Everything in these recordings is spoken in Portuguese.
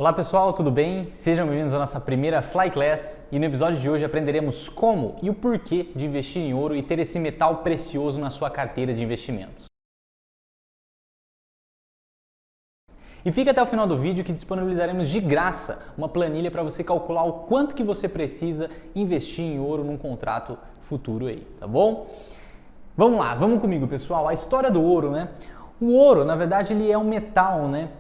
Olá pessoal, tudo bem? Sejam bem-vindos à nossa primeira Fly Class e no episódio de hoje aprenderemos como e o porquê de investir em ouro e ter esse metal precioso na sua carteira de investimentos. E fica até o final do vídeo que disponibilizaremos de graça uma planilha para você calcular o quanto que você precisa investir em ouro num contrato futuro aí, tá bom? Vamos lá, vamos comigo pessoal, a história do ouro, né? O ouro, na verdade, ele é um metal, né?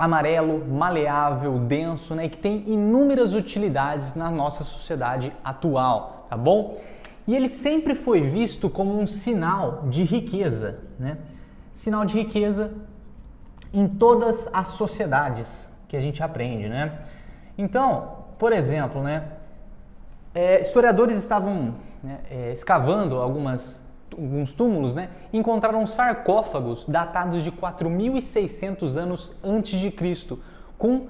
Amarelo, maleável, denso, né, e que tem inúmeras utilidades na nossa sociedade atual, tá bom? E ele sempre foi visto como um sinal de riqueza, né? Sinal de riqueza em todas as sociedades que a gente aprende, né? Então, por exemplo, né, historiadores estavam escavando alguns túmulos, né, encontraram sarcófagos datados de 4.600 anos antes de Cristo, com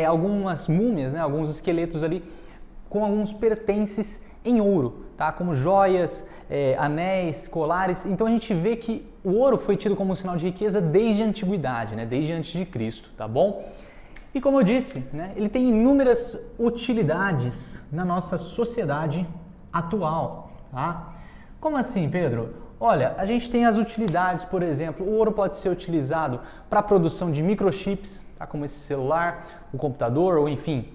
algumas múmias, né, alguns esqueletos ali, com alguns pertences em ouro, tá, como joias, anéis, colares. Então a gente vê que o ouro foi tido como um sinal de riqueza desde a antiguidade, né, desde antes de Cristo, tá bom? E como eu disse, né, ele tem inúmeras utilidades na nossa sociedade atual, tá? Como assim, Pedro? Olha, a gente tem as utilidades, por exemplo, o ouro pode ser utilizado para a produção de microchips, tá? Como esse celular, o computador ou enfim,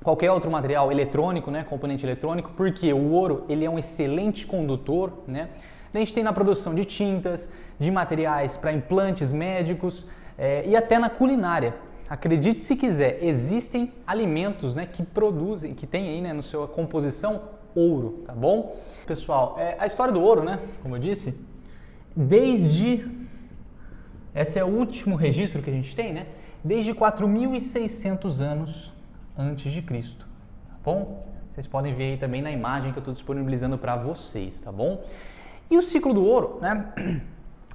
qualquer outro material eletrônico, né? Componente eletrônico, porque o ouro ele é um excelente condutor, né? A gente tem na produção de tintas, de materiais para implantes médicos e até na culinária. Acredite se quiser, existem alimentos, né, que produzem, que tem aí, né, na sua composição ouro, tá bom? Pessoal, a história do ouro, né, como eu disse, esse é o último registro que a gente tem, né, desde 4.600 anos antes de Cristo, tá bom? Vocês podem ver aí também na imagem que eu estou disponibilizando para vocês, tá bom? E o ciclo do ouro, né,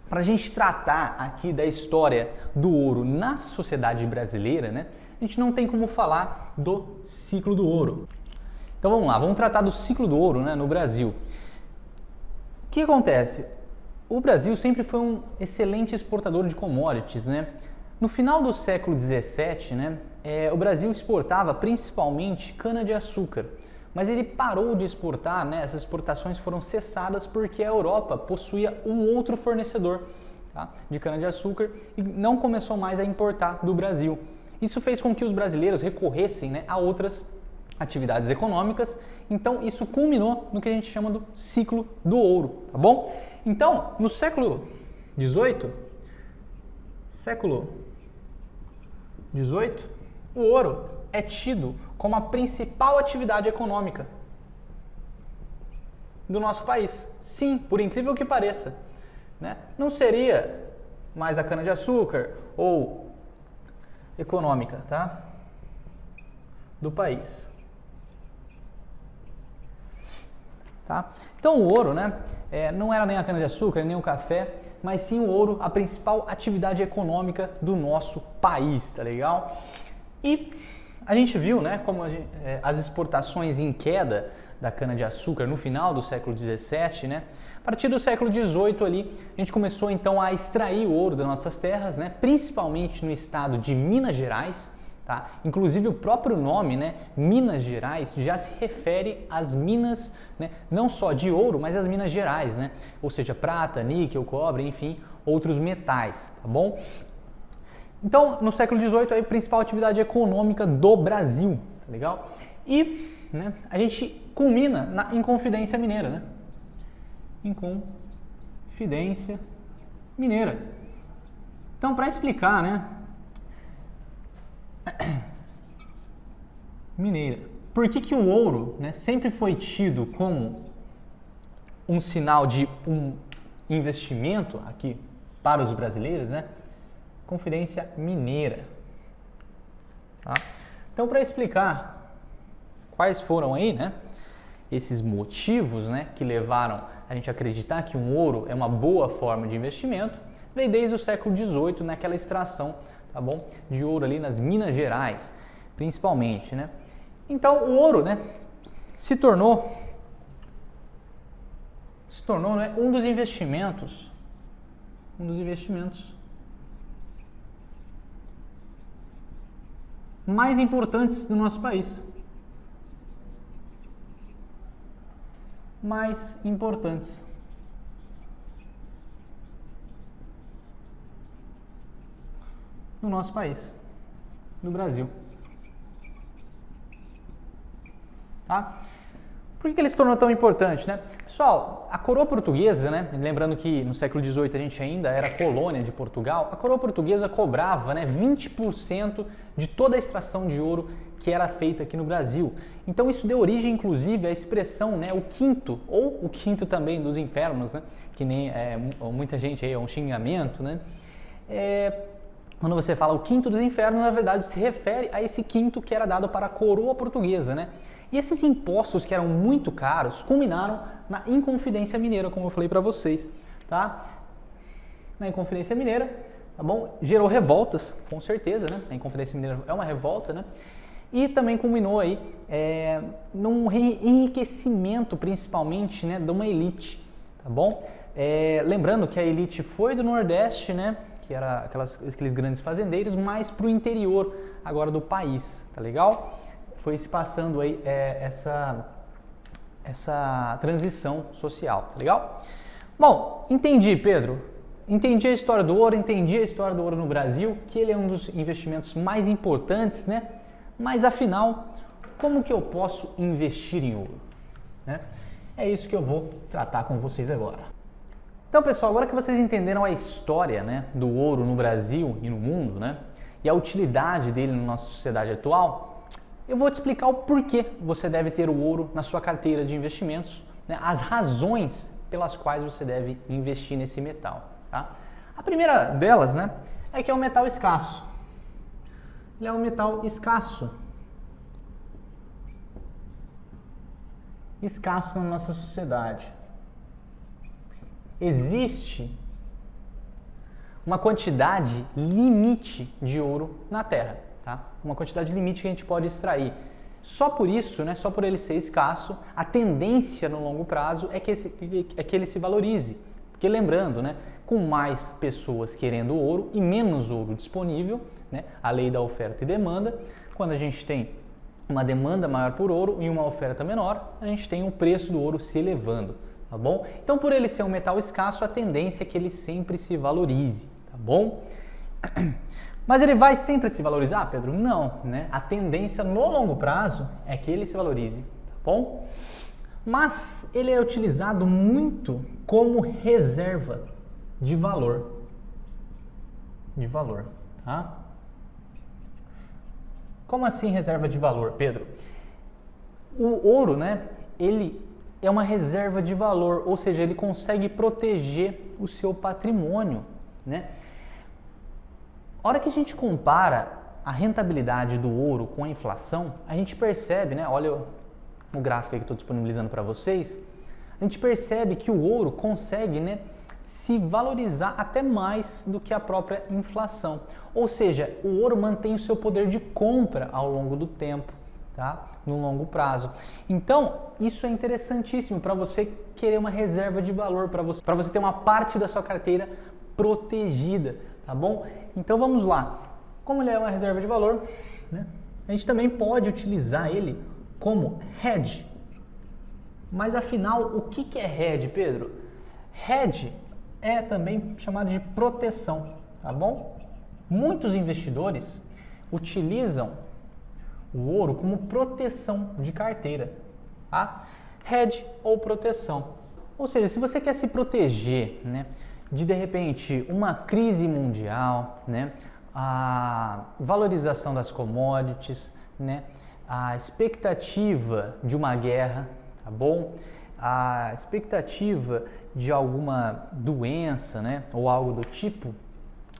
para a gente tratar aqui da história do ouro na sociedade brasileira, né, a gente não tem como falar do ciclo do ouro. Então vamos lá, vamos tratar do ciclo do ouro, né, no Brasil. O que acontece? O Brasil sempre foi um excelente exportador de commodities, né? No final do século XVII, né, o Brasil exportava principalmente cana-de-açúcar, mas ele parou de exportar, né? Essas exportações foram cessadas porque a Europa possuía um outro fornecedor, tá, de cana-de-açúcar e não começou mais a importar do Brasil. Isso fez com que os brasileiros recorressem, né, a outras atividades econômicas, então isso culminou no que a gente chama do ciclo do ouro, tá bom? Então, no século XVIII, o ouro é tido como a principal atividade econômica do nosso país. Sim, por incrível que pareça, né? Não seria mais a cana-de-açúcar ou econômica, tá, do país. Tá? Então o ouro, né, não era nem a cana-de-açúcar, nem o café, mas sim o ouro, a principal atividade econômica do nosso país, tá legal? E a gente viu, né, como as exportações em queda da cana-de-açúcar no final do século XVII, né, a partir do século XVIII ali, a gente começou então a extrair o ouro das nossas terras, né, principalmente no estado de Minas Gerais. Tá? Inclusive o próprio nome, né, Minas Gerais, já se refere às minas, né, não só de ouro, mas às Minas Gerais, né? Ou seja, prata, níquel, cobre, enfim, outros metais, tá bom? Então, no século XVIII, a principal atividade econômica do Brasil, tá legal? E, né, a gente culmina na Inconfidência Mineira, né? Inconfidência Mineira. Então, para explicar, né, mineira. Por que o ouro, né, sempre foi tido como um sinal de um investimento aqui para os brasileiros, né? Confidência Mineira. Tá? Então, para explicar quais foram aí, né, esses motivos, né, que levaram a gente a acreditar que um ouro é uma boa forma de investimento, veio desde o século XVIII naquela extração, tá bom, de ouro ali nas Minas Gerais, principalmente, né? Então o ouro, né, se tornou, né, um dos investimentos mais importantes do nosso país. Mais importantes. No nosso país, no Brasil. Tá? Por que ele se tornou tão importante, né? Pessoal, a coroa portuguesa, né? Lembrando que no século XVIII a gente ainda era colônia de Portugal, a coroa portuguesa cobrava, né, 20% de toda a extração de ouro que era feita aqui no Brasil. Então isso deu origem, inclusive, à expressão, né, o quinto, ou o quinto também dos infernos, né? Que nem muita gente aí é um xingamento, né? Quando você fala o quinto dos infernos, na verdade se refere a esse quinto que era dado para a coroa portuguesa, né? E esses impostos que eram muito caros culminaram na Inconfidência Mineira, como eu falei para vocês, tá? Na Inconfidência Mineira, tá bom? Gerou revoltas, com certeza, né? A Inconfidência Mineira é uma revolta, né? E também culminou aí num enriquecimento, principalmente, né, de uma elite, tá bom? Lembrando que a elite foi do Nordeste, né? Que era aqueles grandes fazendeiros, mais para o interior agora do país, tá legal? Foi se passando aí essa transição social, tá legal? Bom, entendi, Pedro. Entendi a história do ouro, entendi a história do ouro no Brasil, que ele é um dos investimentos mais importantes, né? Mas afinal, como que eu posso investir em ouro? Né? É isso que eu vou tratar com vocês agora. Então, pessoal, agora que vocês entenderam a história, né, do ouro no Brasil e no mundo, né, e a utilidade dele na nossa sociedade atual, eu vou te explicar o porquê você deve ter o ouro na sua carteira de investimentos, né, as razões pelas quais você deve investir nesse metal. Tá? A primeira delas, né, é que é um metal escasso. Ele é um metal escasso. Escasso na nossa sociedade. Existe uma quantidade limite de ouro na Terra, tá? Uma quantidade limite que a gente pode extrair. Só por isso, né, só por ele ser escasso, a tendência no longo prazo é que ele se valorize. Porque lembrando, né, com mais pessoas querendo ouro e menos ouro disponível, né, a lei da oferta e demanda, quando a gente tem uma demanda maior por ouro e uma oferta menor, a gente tem o preço do ouro se elevando. Tá bom? Então, por ele ser um metal escasso, a tendência é que ele sempre se valorize, tá bom? Mas ele vai sempre se valorizar, Pedro? Não, né? A tendência no longo prazo é que ele se valorize, tá bom? Mas ele é utilizado muito como reserva de valor. De valor, tá? Como assim reserva de valor, Pedro? O ouro, né? Ele é uma reserva de valor, ou seja, ele consegue proteger o seu patrimônio, né? A hora que a gente compara a rentabilidade do ouro com a inflação, a gente percebe, né? Olha o gráfico aí que eu estou disponibilizando para vocês, a gente percebe que o ouro consegue, né, se valorizar até mais do que a própria inflação. Ou seja, o ouro mantém o seu poder de compra ao longo do tempo. Tá? No longo prazo. Então, isso é interessantíssimo para você querer uma reserva de valor, para você ter uma parte da sua carteira protegida, tá bom? Então vamos lá. Como ele é uma reserva de valor, né, a gente também pode utilizar ele como hedge. Mas afinal, o que é hedge, Pedro? Hedge é também chamado de proteção, tá bom? Muitos investidores utilizam o ouro como proteção de carteira, tá? Hedge ou proteção. Ou seja, se você quer se proteger, né, de repente uma crise mundial, né, a valorização das commodities, né, a expectativa de uma guerra, tá bom? A expectativa de alguma doença, né, ou algo do tipo,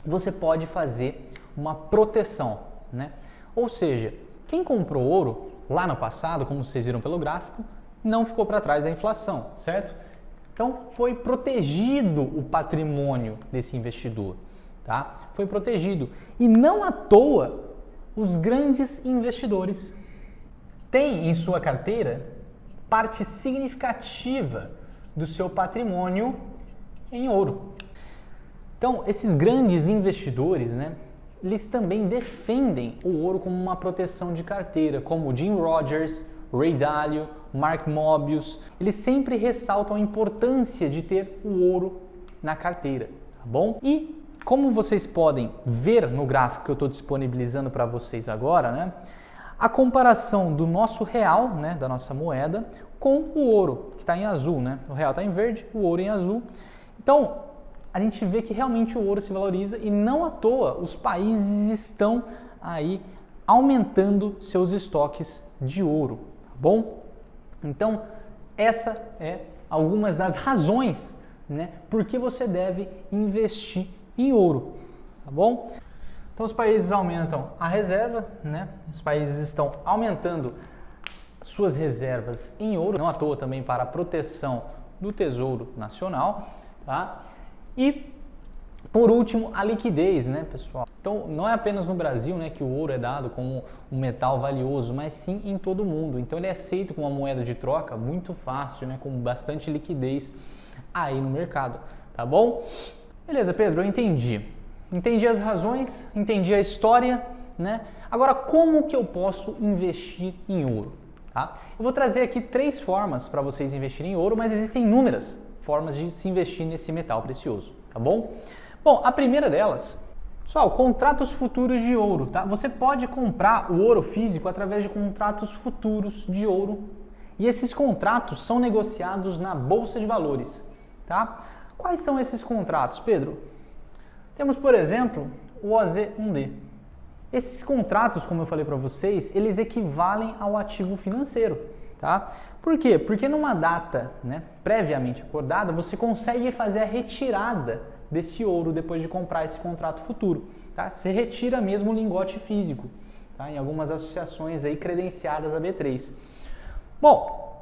você pode fazer uma proteção, né? Ou seja, quem comprou ouro lá no passado, como vocês viram pelo gráfico, não ficou para trás da inflação, certo? Então, foi protegido o patrimônio desse investidor, tá? Foi protegido. E não à toa, os grandes investidores têm em sua carteira parte significativa do seu patrimônio em ouro. Então, esses grandes investidores, né, eles também defendem o ouro como uma proteção de carteira, como Jim Rogers, Ray Dalio, Mark Mobius. Eles sempre ressaltam a importância de ter o ouro na carteira, tá bom? E como vocês podem ver no gráfico que eu estou disponibilizando para vocês agora, né, a comparação do nosso real, né, da nossa moeda, com o ouro, que está em azul, né? O real está em verde, o ouro em azul. Então, a gente vê que realmente o ouro se valoriza e não à toa os países estão aí aumentando seus estoques de ouro, tá bom? Então, essa é algumas das razões, né, por que você deve investir em ouro, tá bom? Então os países aumentam a reserva, né? Os países estão aumentando suas reservas em ouro, não à toa também para a proteção do Tesouro Nacional, tá? E por último, a liquidez, né, pessoal? Então não é apenas no Brasil, né, que o ouro é dado como um metal valioso, mas sim em todo o mundo. Então ele é aceito como uma moeda de troca muito fácil, né, com bastante liquidez aí no mercado, tá bom? Beleza, Pedro, eu entendi. Entendi as razões, entendi a história, né? Agora, como que eu posso investir em ouro? Tá? Eu vou trazer aqui 3 formas para vocês investirem em ouro, mas existem inúmeras formas de se investir nesse metal precioso, tá bom? Bom, a primeira delas, pessoal, contratos futuros de ouro, tá? Você pode comprar o ouro físico através de contratos futuros de ouro e esses contratos são negociados na Bolsa de Valores, tá? Quais são esses contratos, Pedro? Temos, por exemplo, o OZ1D. Esses contratos, como eu falei para vocês, eles equivalem ao ativo financeiro, tá? Por quê? Porque numa data, né, previamente acordada, você consegue fazer a retirada desse ouro depois de comprar esse contrato futuro, tá? Você retira mesmo o lingote físico, tá? Em algumas associações aí credenciadas a B3. Bom,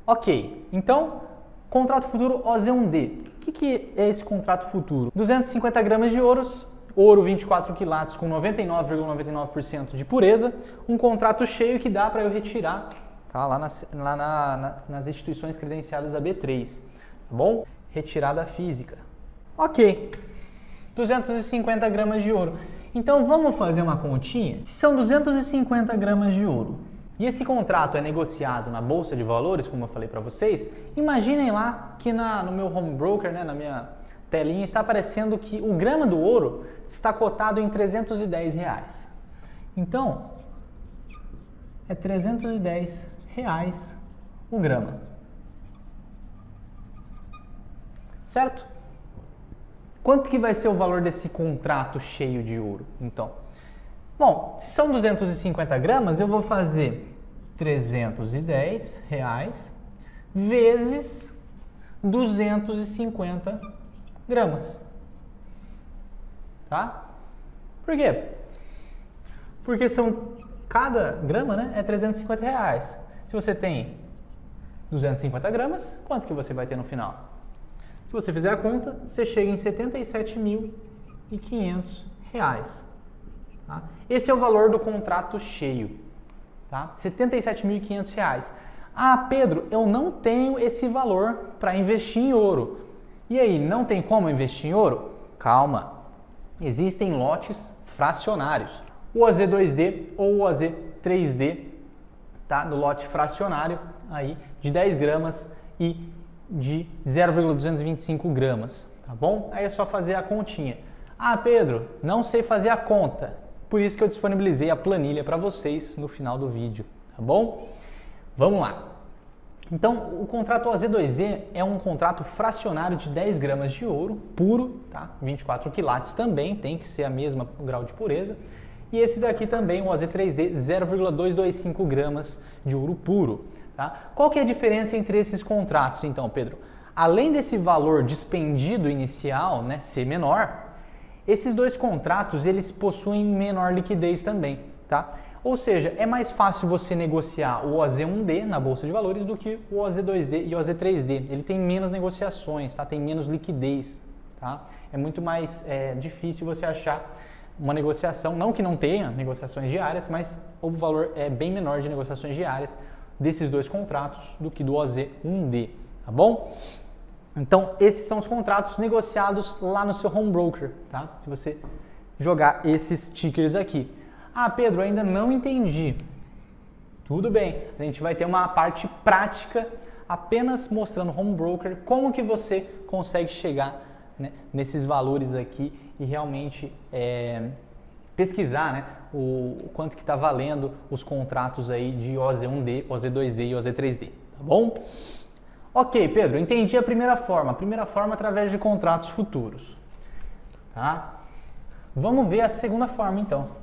ok, então contrato futuro OZ1D. O que é esse contrato futuro? 250 gramas de ouro 24 quilates com 99,99% de pureza, um contrato cheio que dá para eu retirar, tá? Lá nas instituições credenciadas a B3, tá bom? Retirada física. Ok, 250 gramas de ouro. Então vamos fazer uma continha? Se são 250 gramas de ouro, e esse contrato é negociado na Bolsa de Valores, como eu falei para vocês, imaginem lá que no meu home broker, né, na minha telinha, está aparecendo que o grama do ouro está cotado em R$310. Então, é R$310 o grama. Certo? Quanto que vai ser o valor desse contrato cheio de ouro, então? Bom, se são 250 gramas, eu vou fazer R$310 vezes 250 gramas. Tá? Por quê? Porque cada grama, né, é R$350. Se você tem 250 gramas, quanto que você vai ter no final? Se você fizer a conta, você chega em R$77.500. Tá? Esse é o valor do contrato cheio, tá? R$77.500. Ah, Pedro, eu não tenho esse valor para investir em ouro. E aí, não tem como investir em ouro? Calma, existem lotes fracionários. O OZ2D ou o OZ3D, tá? No lote fracionário aí de 10 gramas e de 0,225 gramas, tá bom? Aí é só fazer a continha. Ah, Pedro, não sei fazer a conta. Por isso que eu disponibilizei a planilha para vocês no final do vídeo, tá bom? Vamos lá. Então, o contrato OZ2D é um contrato fracionário de 10 gramas de ouro puro, tá? 24 quilates também, tem que ser a mesma grau de pureza. E esse daqui também, o OZ3D, 0,225 gramas de ouro puro, tá? Qual que é a diferença entre esses contratos, então, Pedro? Além desse valor dispendido inicial, né, ser menor, esses dois contratos, eles possuem menor liquidez também, tá? Ou seja, é mais fácil você negociar o OZ1D na Bolsa de Valores do que o OZ2D e o OZ3D. Ele tem menos negociações, tá? Tem menos liquidez, tá? É muito mais difícil você achar uma negociação, não que não tenha negociações diárias, mas o valor é bem menor de negociações diárias desses dois contratos do que do OZ1D, tá bom? Então, esses são os contratos negociados lá no seu home broker, tá? Se você jogar esses tickers aqui. Ah, Pedro, ainda não entendi. Tudo bem, a gente vai ter uma parte prática apenas mostrando Home Broker como que você consegue chegar, né, nesses valores aqui e realmente pesquisar, né, o quanto que está valendo os contratos aí de OZ1D, OZ2D e OZ3D, tá bom? Ok, Pedro, entendi a primeira forma através de contratos futuros, tá? Vamos ver a segunda forma então.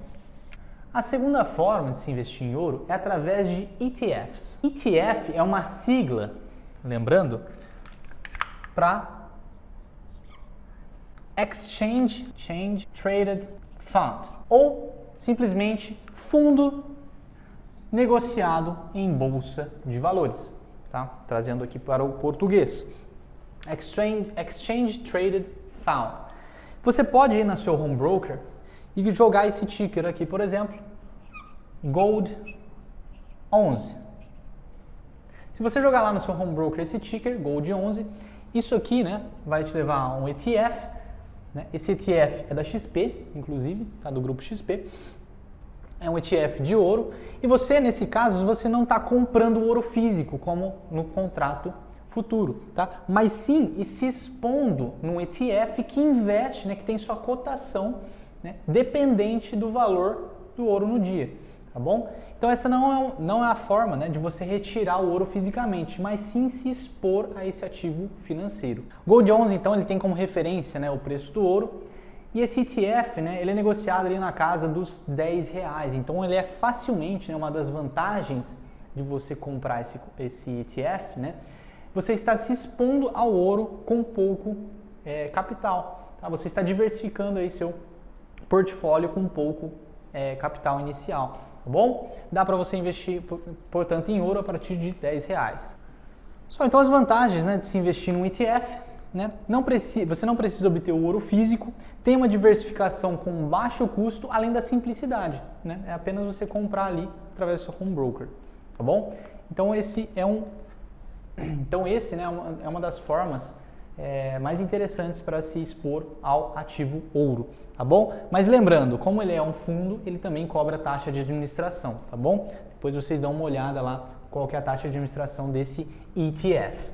A segunda forma de se investir em ouro é através de ETFs. ETF é uma sigla, lembrando, para Exchange Traded Fund, ou simplesmente fundo negociado em bolsa de valores, tá? Trazendo aqui para o português. Exchange Traded Fund. Você pode ir na seu home broker e jogar esse ticker aqui, por exemplo, Gold 11. Se você jogar lá no seu home broker esse ticker, Gold 11, isso aqui, né, vai te levar a um ETF, né? Esse ETF é da XP, inclusive, tá, do grupo XP. É um ETF de ouro e você, nesse caso, você não está comprando ouro físico, como no contrato futuro, tá? Mas sim e se expondo num ETF que investe, né, que tem sua cotação, né, dependente do valor do ouro no dia, tá bom? Então essa não é a forma, né, de você retirar o ouro fisicamente, mas sim se expor a esse ativo financeiro. Gold 11, então, ele tem como referência, né, o preço do ouro, e esse ETF, né, ele é negociado ali na casa dos R$10, então ele é facilmente, né, uma das vantagens de você comprar esse ETF, né, você está se expondo ao ouro com pouco capital, tá? Você está diversificando aí seu portfólio com pouco capital inicial, tá bom? Dá para você investir, portanto, em ouro a partir de R$10. Então as vantagens, né, de se investir num ETF, né? Você não precisa obter o ouro físico, tem uma diversificação com baixo custo, além da simplicidade, né? É apenas você comprar ali através do seu home broker, tá bom? Então esse né, é uma das formas mais interessantes para se expor ao ativo ouro, tá bom? Mas lembrando, como ele é um fundo, ele também cobra taxa de administração, tá bom? Depois vocês dão uma olhada lá qual que é a taxa de administração desse ETF.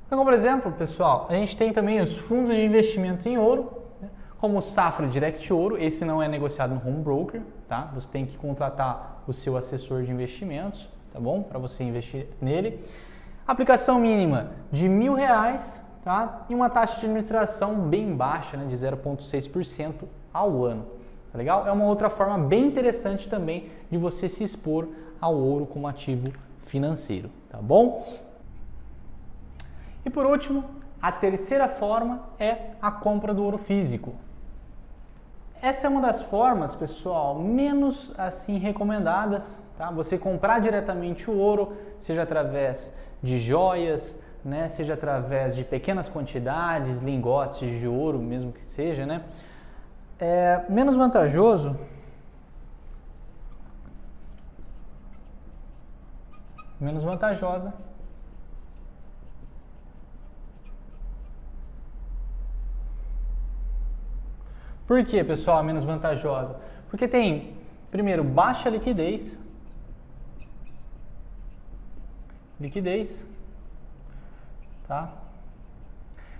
Então, por exemplo, pessoal, a gente tem também os fundos de investimento em ouro, né, como o Safra Direct Ouro. Esse não é negociado no home broker, tá? Você tem que contratar o seu assessor de investimentos, tá bom? Para você investir nele. Aplicação mínima de R$1.000, tá? E uma taxa de administração bem baixa, né, de 0,6% ao ano. Tá legal? É uma outra forma bem interessante também de você se expor ao ouro como ativo financeiro, tá bom? E por último, a terceira forma é a compra do ouro físico. Essa é uma das formas, pessoal, menos assim recomendadas, tá? Você comprar diretamente o ouro, seja através de joias, né? Seja através de pequenas quantidades, lingotes de ouro, mesmo que seja, né? É menos vantajoso. Menos vantajosa. Por que, pessoal, é menos vantajosa? Porque tem, primeiro, baixa liquidez, tá?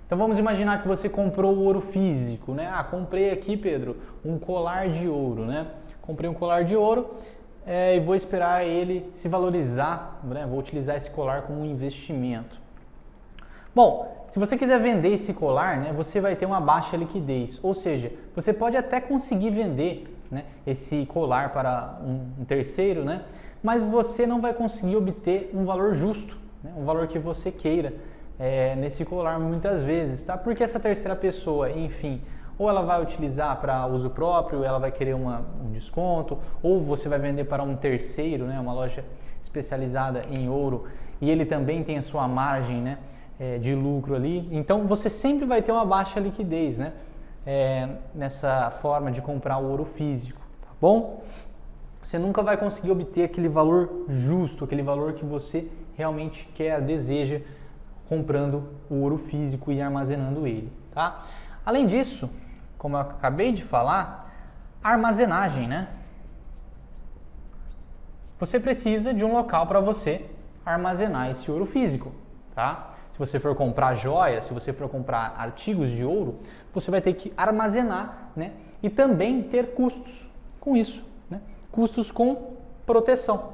Então vamos imaginar que você comprou o ouro físico, né? Ah, comprei aqui, Pedro, um colar de ouro, né? Comprei um colar de ouro e vou esperar ele se valorizar, né? Vou utilizar esse colar como um investimento. Bom, se você quiser vender esse colar, né, você vai ter uma baixa liquidez, ou seja, você pode até conseguir vender, né, esse colar para um terceiro, né, mas você não vai conseguir obter um valor justo, né, um valor que você queira nesse colar muitas vezes, tá? Porque essa terceira pessoa, enfim, ou ela vai utilizar para uso próprio, ela vai querer um desconto, ou você vai vender para um terceiro, né, uma loja especializada em ouro, e ele também tem a sua margem, né, de lucro ali. Então você sempre vai ter uma baixa liquidez, né, nessa forma de comprar o ouro físico, tá bom? Você nunca vai conseguir obter aquele valor justo, aquele valor que você realmente quer, deseja, comprando o ouro físico e armazenando ele, tá? Além disso, como eu acabei de falar, armazenagem, né? Você precisa de um local para você armazenar esse ouro físico, tá? Se você for comprar joias, se você for comprar artigos de ouro, você vai ter que armazenar, né? E também ter custos com isso, né? Custos com proteção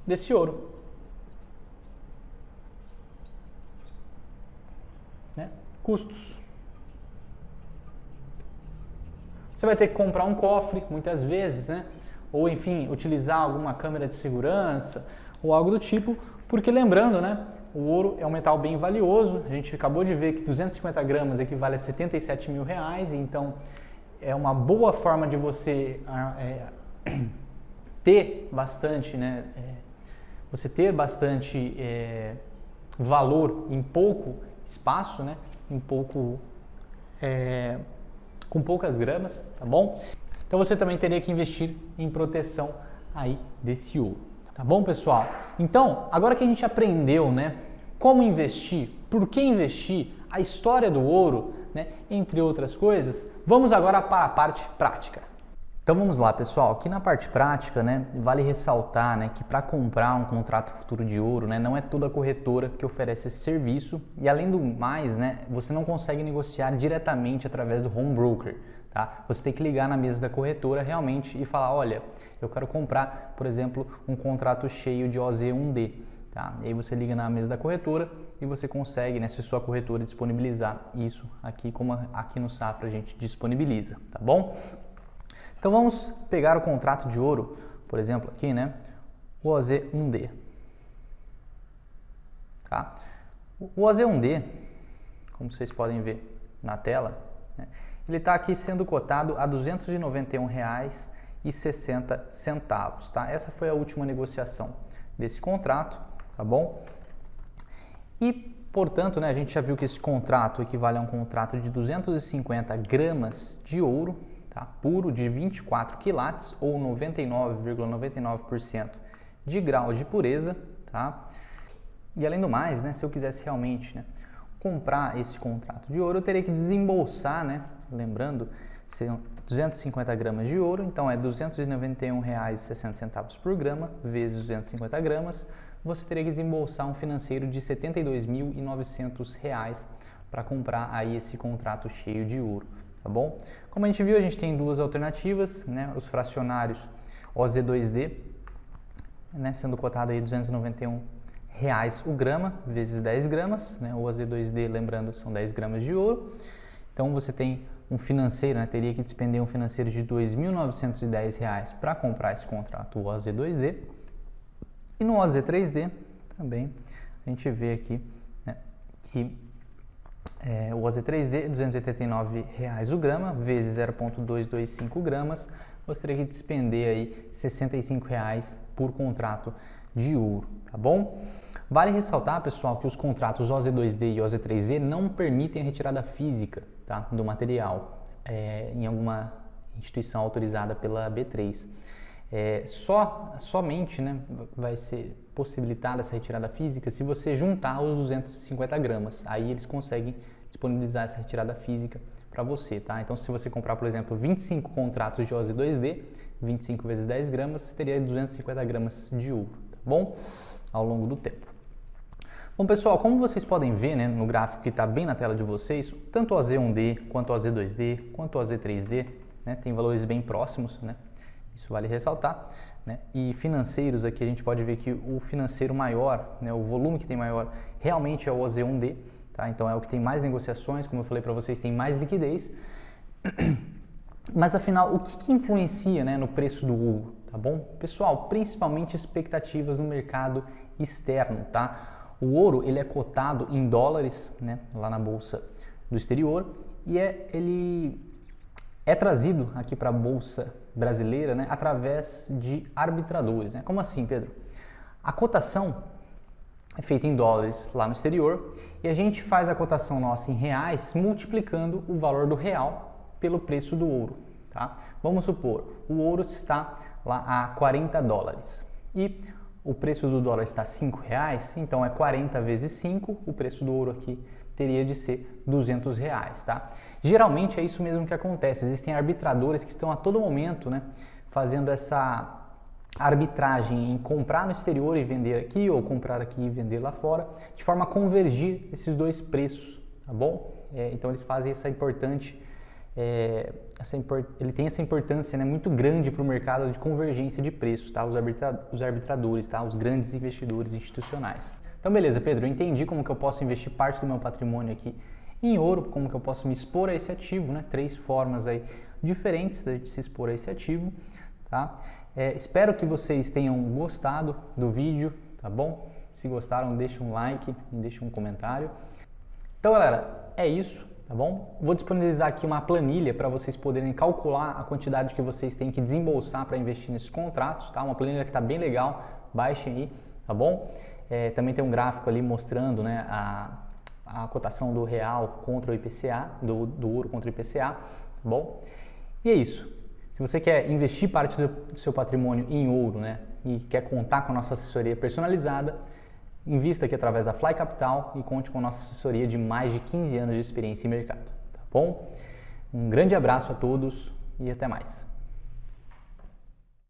desse ouro, né? Custos. Você vai ter que comprar um cofre, muitas vezes, né? Ou, enfim, utilizar alguma câmera de segurança ou algo do tipo, porque lembrando, né? O ouro é um metal bem valioso, a gente acabou de ver que 250 gramas equivale a 77 mil reais, então é uma boa forma de você ter bastante, né? Você ter bastante valor em pouco espaço, né? Em pouco, com poucas gramas, tá bom? Então você também teria que investir em proteção aí desse ouro. Tá bom, pessoal? Então, agora que a gente aprendeu, né, como investir, por que investir, a história do ouro, né, entre outras coisas, vamos agora para a parte prática. Então vamos lá, pessoal. Aqui na parte prática, né, vale ressaltar, né, que para comprar um contrato futuro de ouro, né, não é toda corretora que oferece esse serviço e além do mais, né, você não consegue negociar diretamente através do home broker. Tá? Você tem que ligar na mesa da corretora realmente e falar, olha, eu quero comprar, por exemplo, um contrato cheio de OZ1D. Tá? E aí você liga na mesa da corretora e você consegue, né, se sua corretora disponibilizar isso aqui, como aqui no Safra a gente disponibiliza, tá bom? Então vamos pegar o contrato de ouro, por exemplo, aqui, né, o OZ1D. Tá? O OZ1D, como vocês podem ver na tela, né, ele está aqui sendo cotado a R$ 291,60, tá? Essa foi a última negociação desse contrato, tá bom? E, portanto, né, a gente já viu que esse contrato equivale a um contrato de 250 gramas de ouro, tá? Puro, de 24 quilates ou 99,99% de grau de pureza, tá? E além do mais, né, se eu quisesse realmente, né, comprar esse contrato de ouro, eu teria que desembolsar, né? Lembrando, seriam 250 gramas de ouro, então é R$ 291,60 por grama, vezes 250 gramas, você teria que desembolsar um financeiro de R$ 72.900 para comprar aí esse contrato cheio de ouro, tá bom? Como a gente viu, a gente tem duas alternativas, né? Os fracionários OZ2D, né? Sendo cotado aí R$ 291 o grama, vezes 10 gramas, né? O OZ2D, lembrando, são 10 gramas de ouro. Então você tem um financeiro, né? Teria que despender um financeiro de R$ 2.910 para comprar esse contrato, o OZ2D. E no OZ3D também a gente vê aqui, né, que o OZ3D R$ 289 o grama, vezes 0,225 gramas, você teria que despender aí R$ 65 por contrato de ouro, tá bom? Vale ressaltar, pessoal, que os contratos OZ2D e OZ3D não permitem a retirada física, tá, do material em alguma instituição autorizada pela B3. Somente, né, vai ser possibilitada essa retirada física se você juntar os 250 gramas. Aí eles conseguem disponibilizar essa retirada física para você, tá? Então, se você comprar, por exemplo, 25 contratos de OZ2D, 25 vezes 10 gramas, você teria 250 gramas de ouro, tá bom? Ao longo do tempo. Bom, pessoal, como vocês podem ver, né, no gráfico que está bem na tela de vocês, tanto o OZ1D, quanto o OZ2D, quanto o OZ3D, né, tem valores bem próximos, né? Isso vale ressaltar, né? E financeiros aqui a gente pode ver que o financeiro maior, né, o volume que tem maior, realmente é o OZ1D, tá? Então é o que tem mais negociações, como eu falei para vocês, tem mais liquidez. Mas afinal, o que influencia, né, no preço do ouro, tá bom? Pessoal, principalmente expectativas no mercado externo, tá? O ouro, ele é cotado em dólares, né, lá na bolsa do exterior e ele é trazido aqui para a bolsa brasileira, né, através de arbitradores, né? Como assim, Pedro? A cotação é feita em dólares lá no exterior e a gente faz a cotação nossa em reais multiplicando o valor do real pelo preço do ouro, tá? Vamos supor, o ouro está lá a 40 dólares e o preço do dólar está R$ 5, então é 40 vezes 5, o preço do ouro aqui teria de ser R$200, tá? Geralmente é isso mesmo que acontece, existem arbitradores que estão a todo momento, né, fazendo essa arbitragem em comprar no exterior e vender aqui, ou comprar aqui e vender lá fora, de forma a convergir esses dois preços, tá bom? Então eles fazem essa importante, ele tem essa importância, né, muito grande para o mercado de convergência de preços, tá? Os arbitradores, tá? Os grandes investidores institucionais. Então beleza, Pedro, eu entendi como que eu posso investir parte do meu patrimônio aqui em ouro, como que eu posso me expor a esse ativo, né? 3 formas aí diferentes de se expor a esse ativo, tá? Espero que vocês tenham gostado do vídeo, tá bom? Se gostaram, deixa um like e deixa um comentário. Então, galera, é isso, tá bom? Vou disponibilizar aqui uma planilha para vocês poderem calcular a quantidade que vocês têm que desembolsar para investir nesses contratos, tá? Uma planilha que está bem legal, baixem aí, tá bom? Também tem um gráfico ali mostrando, né, a cotação do real contra o IPCA, do ouro contra o IPCA, tá bom? E é isso. Se você quer investir parte do seu patrimônio em ouro, né, e quer contar com a nossa assessoria personalizada, invista aqui através da Fly Capital e conte com a nossa assessoria de mais de 15 anos de experiência em mercado, tá bom? Um grande abraço a todos e até mais.